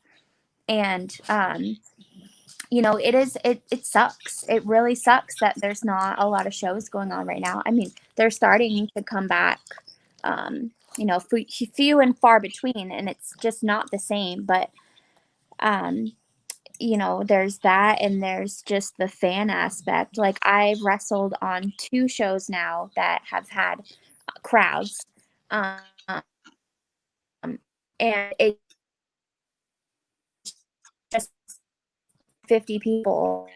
And it sucks. It really sucks that there's not a lot of shows going on right now. I mean, they're starting to come back, few and far between, and it's just not the same. But, there's that, and there's just the fan aspect. Like, I've wrestled on 2 shows now that have had crowds, and it's just 50 people.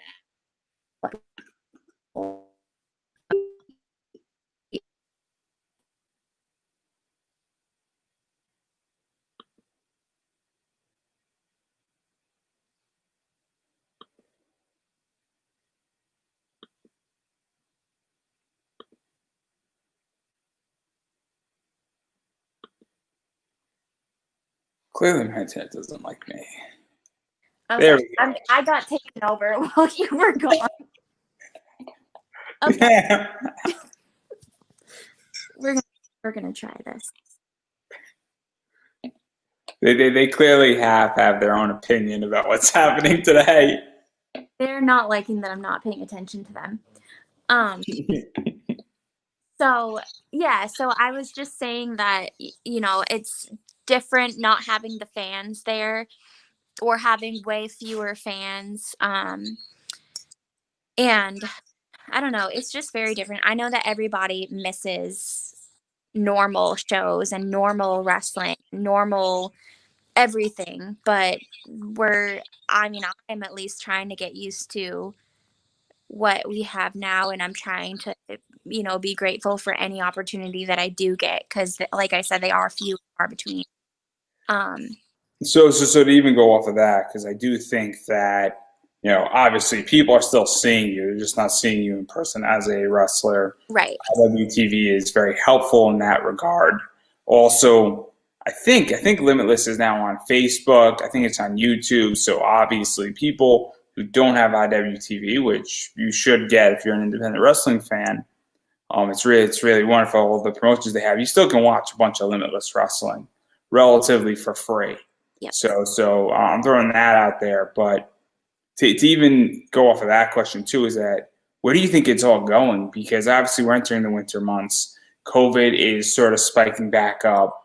Clearly my internet doesn't like me. Okay. There we go. I got taken over while you were gone. Okay. Yeah. We're gonna try this. They clearly have their own opinion about what's happening today. They're not liking that I'm not paying attention to them. So I was just saying that, it's different not having the fans there or having way fewer fans. And I don't know, it's just very different. I know that everybody misses normal shows and normal wrestling, normal everything, but I'm at least trying to get used to what we have now, and I'm trying to be grateful for any opportunity that I do get, because like I said, they are few and far between. So to even go off of that, because I do think that obviously people are still seeing you, they're just not seeing you in person as a wrestler. Right. WTV is very helpful in that regard. Also, I think Limitless is now on Facebook. I think it's on YouTube. So obviously people who don't have IWTV, which you should get if you're an independent wrestling fan, it's really wonderful. All the promotions they have, you still can watch a bunch of Limitless wrestling relatively for free. Yep. So I'm throwing that out there. But to even go off of that question too, is that where do you think it's all going? Because obviously we're entering the winter months. COVID is sort of spiking back up.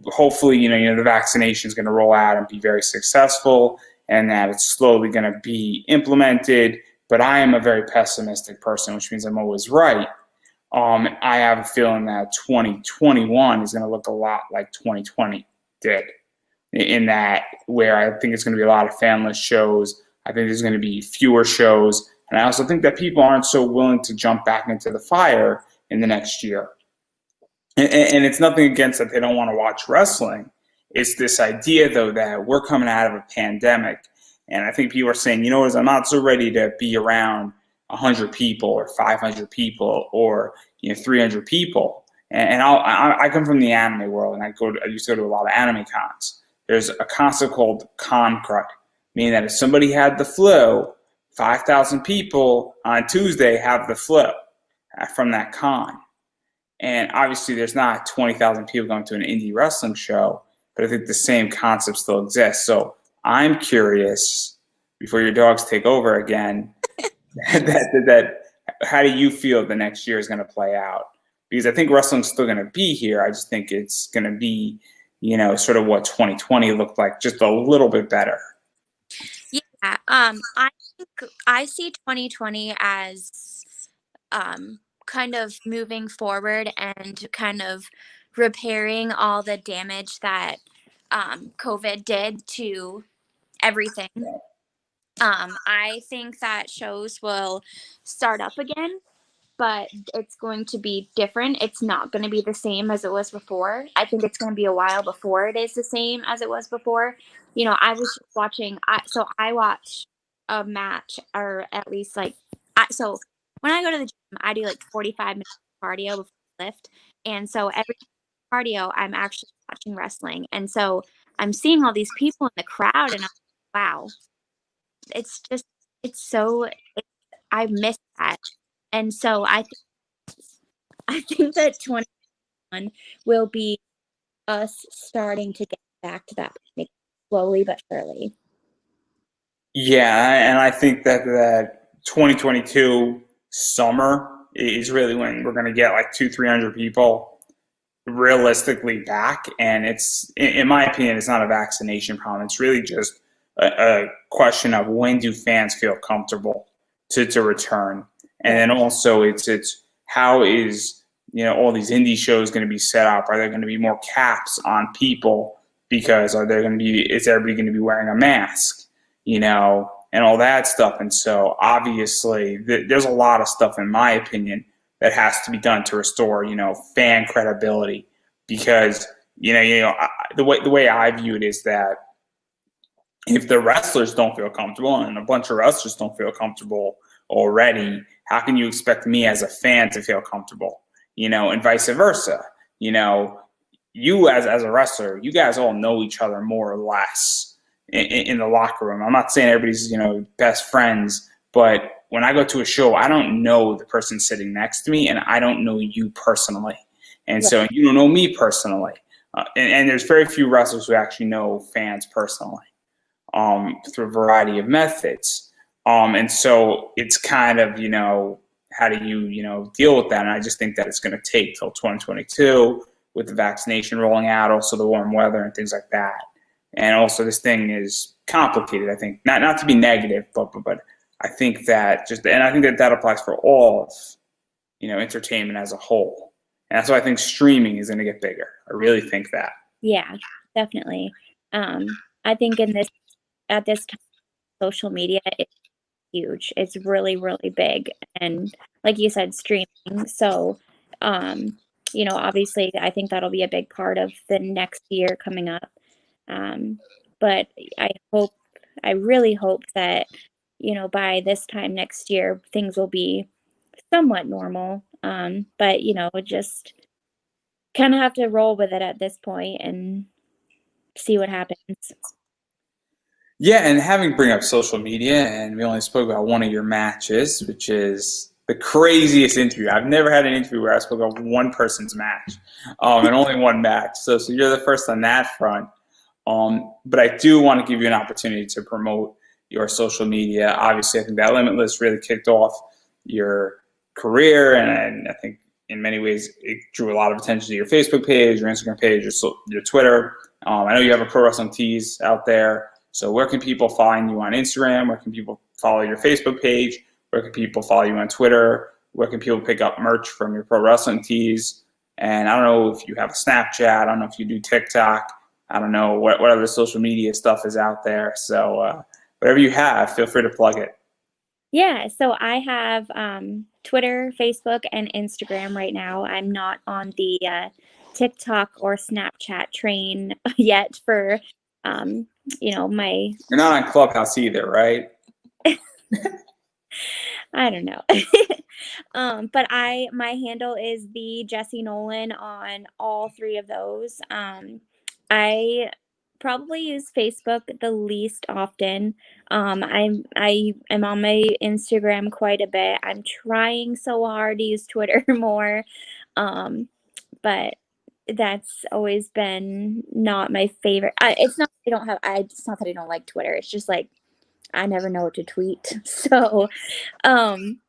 Hopefully, the vaccination is going to roll out and be very successful, and that it's slowly going to be implemented. But I am a very pessimistic person, which means I'm always right. I have a feeling that 2021 is going to look a lot like 2020 did, in that where I think it's going to be a lot of fanless shows. I think there's going to be fewer shows. And I also think that people aren't so willing to jump back into the fire in the next year. And it's nothing against that they don't want to watch wrestling. It's this idea, though, that we're coming out of a pandemic. And I think people are saying, I'm not so ready to be around 100 people or 500 people or 300 people. And I come from the anime world, and I used to go to a lot of anime cons. There's a concept called con crud, meaning that if somebody had the flu, 5,000 people on Tuesday have the flu from that con. And obviously, there's not 20,000 people going to an indie wrestling show, but I think the same concept still exists. So I'm curious, before your dogs take over again, that how do you feel the next year is going to play out? Because I think wrestling's still going to be here. I just think it's going to be, sort of what 2020 looked like, just a little bit better. Yeah. I think I see 2020 as kind of moving forward and kind of repairing all the damage that COVID did to everything. I think that shows will start up again, but it's going to be different. It's not going to be the same as it was before. I think it's going to be a while before it is the same as it was before. I was just watching. I watch a match, or at least so when I go to the gym, I do like 45 minutes of cardio before I lift, and so every cardio, I'm actually watching wrestling, and so I'm seeing all these people in the crowd, and I'm like, wow, it's just I miss that, and so I think that 21 will be us starting to get back to that point slowly but surely. Yeah, and I think that 2022 summer is really when we're going to get like 200-300 people realistically back. And it's, in my opinion, it's not a vaccination problem. It's really just a question of when do fans feel comfortable to return. And then also it's how is, all these indie shows going to be set up? Are there going to be more caps on people? Because is everybody going to be wearing a mask? And all that stuff. And so obviously there's a lot of stuff, in my opinion, that has to be done to restore, fan credibility. Because, the way I view it is that if the wrestlers don't feel comfortable, and a bunch of wrestlers don't feel comfortable already, how can you expect me as a fan to feel comfortable? And vice versa. You as a wrestler, you guys all know each other more or less in the locker room. I'm not saying everybody's, best friends, but when I go to a show, I don't know the person sitting next to me, and I don't know you personally. And right. So you don't know me personally. And there's very few wrestlers who actually know fans personally through a variety of methods. And so it's kind of, how do you, deal with that? And I just think that it's going to take till 2022 with the vaccination rolling out, also the warm weather and things like that. And also this thing is complicated, I think, not to be negative, but I think that I think that applies for all of, entertainment as a whole. And that's why I think streaming is going to get bigger. I really think that. Yeah, definitely. I think at this time, social media is huge. It's really, really big. And like you said, streaming. So, obviously I think that'll be a big part of the next year coming up. But I really hope that, by this time next year, things will be somewhat normal. But, just kind of have to roll with it at this point and see what happens. Yeah, and having bring up social media, and we only spoke about one of your matches, which is the craziest interview. I've never had an interview where I spoke about one person's match, and only one match. So you're the first on that front. But I do want to give you an opportunity to promote your social media. Obviously, I think that Limitless really kicked off your career, and I think in many ways it drew a lot of attention to your Facebook page, your Instagram page, your Twitter. I know you have a Pro Wrestling Tees out there. So where can people find you on Instagram? Where can people follow your Facebook page? Where can people follow you on Twitter? Where can people pick up merch from your Pro Wrestling Tees? And I don't know if you have a Snapchat. I don't know if you do TikTok. I don't know what other social media stuff is out there. So whatever you have, feel free to plug it. Yeah, so I have Twitter, Facebook, and Instagram right now. I'm not on the TikTok or Snapchat train yet for, my... You're not on Clubhouse either, right? I don't know. But my handle is the Jessie Nolan on all three of those. I probably use Facebook the least often. I am on my Instagram quite a bit. I'm trying so hard to use Twitter more. Um, but that's always been not my favorite. It's not I don't have I it's not that I don't like Twitter. It's just like I never know what to tweet. So, um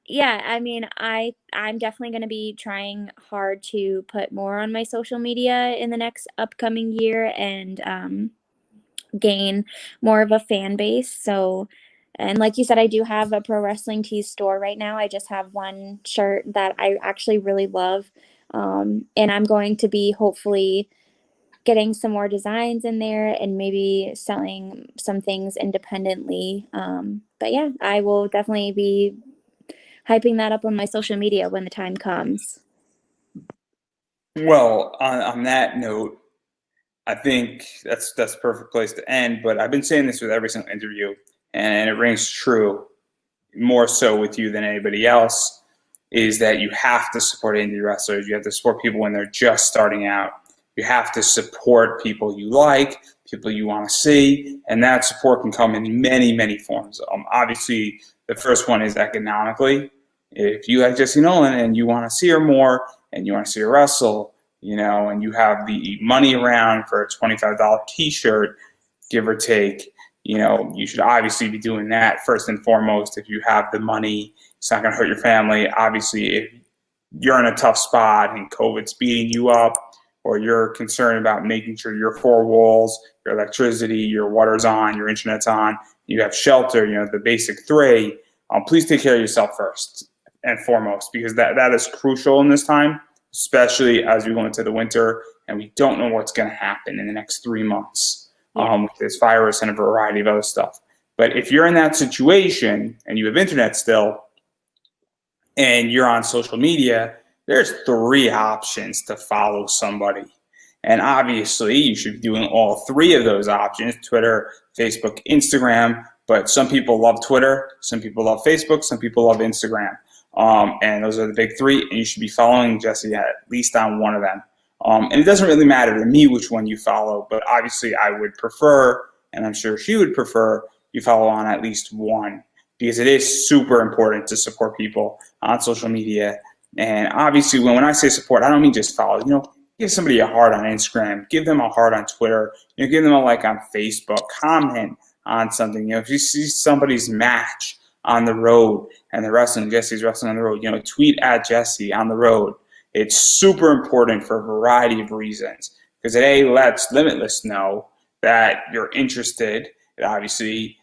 yeah, I mean, I'm definitely going to be trying hard to put more on my social media in the next upcoming year and gain more of a fan base. So, and like you said, I do have a pro wrestling tees store right now. I just have one shirt that I actually really love. And I'm going to be hopefully getting some more designs in there and maybe selling some things independently. But yeah, I will definitely be hyping that up on my social media when the time comes. Well, on that note, I think that's a perfect place to end. But I've been saying this with every single interview, and it rings true more so with you than anybody else. Is that you have to support indie wrestlers. You have to support people when they're just starting out. You have to support people you like, people you want to see, and that support can come in many, many forms. Obviously, the first one is economically. If you like Jessie Nolan and you want to see her more and you want to see her wrestle, and you have the money around for a $25 T-shirt, give or take, you should obviously be doing that first and foremost. If you have the money, it's not going to hurt your family. Obviously, if you're in a tough spot and COVID's beating you up, or you're concerned about making sure your four walls, your electricity, your water's on, your internet's on, you have shelter, the basic three, please take care of yourself first and foremost, because that is crucial in this time, especially as we go into the winter and we don't know what's going to happen in the next 3 months with this virus and a variety of other stuff. But if you're in that situation and you have internet still and you're on social media, there's three options to follow somebody. And obviously, you should be doing all three of those options: Twitter, Facebook, Instagram. But some people love Twitter, some people love Facebook, some people love Instagram. And those are the big three. And you should be following Jessie at least on one of them. And it doesn't really matter to me which one you follow, but obviously I would prefer, and I'm sure she would prefer, you follow on at least one, because it is super important to support people on social media. And obviously, when I say support, I don't mean just follow. Give somebody a heart on Instagram, give them a heart on Twitter, give them a like on Facebook, comment on something. If you see somebody's match on the road and Jessie's wrestling on the road, tweet at Jessie on the road. It's super important for a variety of reasons, because it lets Limitless know that you're interested. It obviously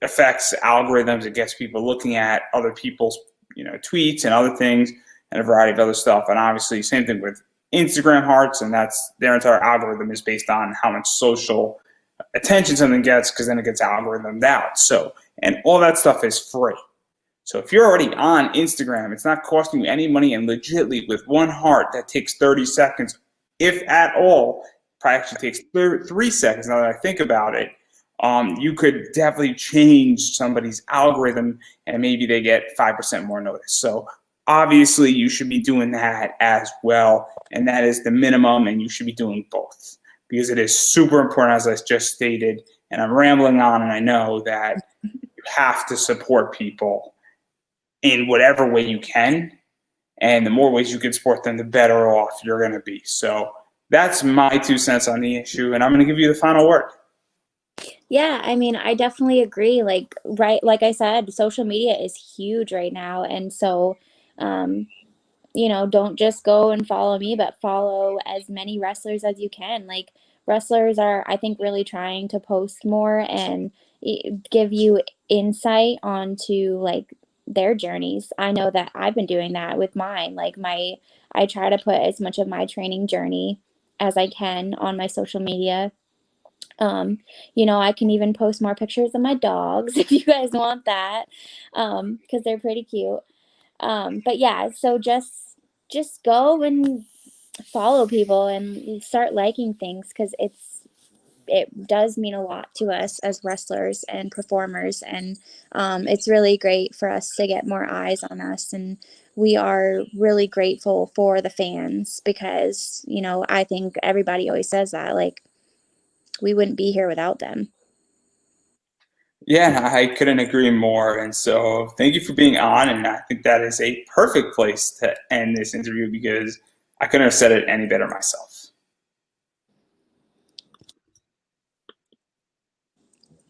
affects algorithms. It gets people looking at other people's tweets and other things and a variety of other stuff. And obviously, same thing with Instagram hearts, and that's their entire algorithm is based on how much social attention something gets, because then it gets algorithmed out. So, and all that stuff is free. So if you're already on Instagram, it's not costing you any money, and legitimately with one heart that takes 30 seconds, if at all, probably actually takes 3 seconds now that I think about it, you could definitely change somebody's algorithm and maybe they get 5% more notice. So obviously you should be doing that as well, and that is the minimum, and you should be doing both, because it is super important, as I just stated. And I'm rambling on, and I know that you have to support people in whatever way you can, and the more ways you can support them, the better off you're going to be. So that's my 2 cents on the issue, and I'm going to give you the final word. Yeah, I mean, I definitely agree. Like I said, social media is huge right now. And so, um, don't just go and follow me, but follow as many wrestlers as you can. Like, wrestlers are, I think, really trying to post more and give you insight onto like their journeys. I know that I've been doing that with mine. I try to put as much of my training journey as I can on my social media. I can even post more pictures of my dogs if you guys want that, because they're pretty cute. But yeah, so just go and follow people and start liking things, because it does mean a lot to us as wrestlers and performers, and it's really great for us to get more eyes on us. And we are really grateful for the fans because, you know, I think everybody always says that, like, we wouldn't be here without them. Yeah, I couldn't agree more. And so thank you for being on. And I think that is a perfect place to end this interview because I couldn't have said it any better myself.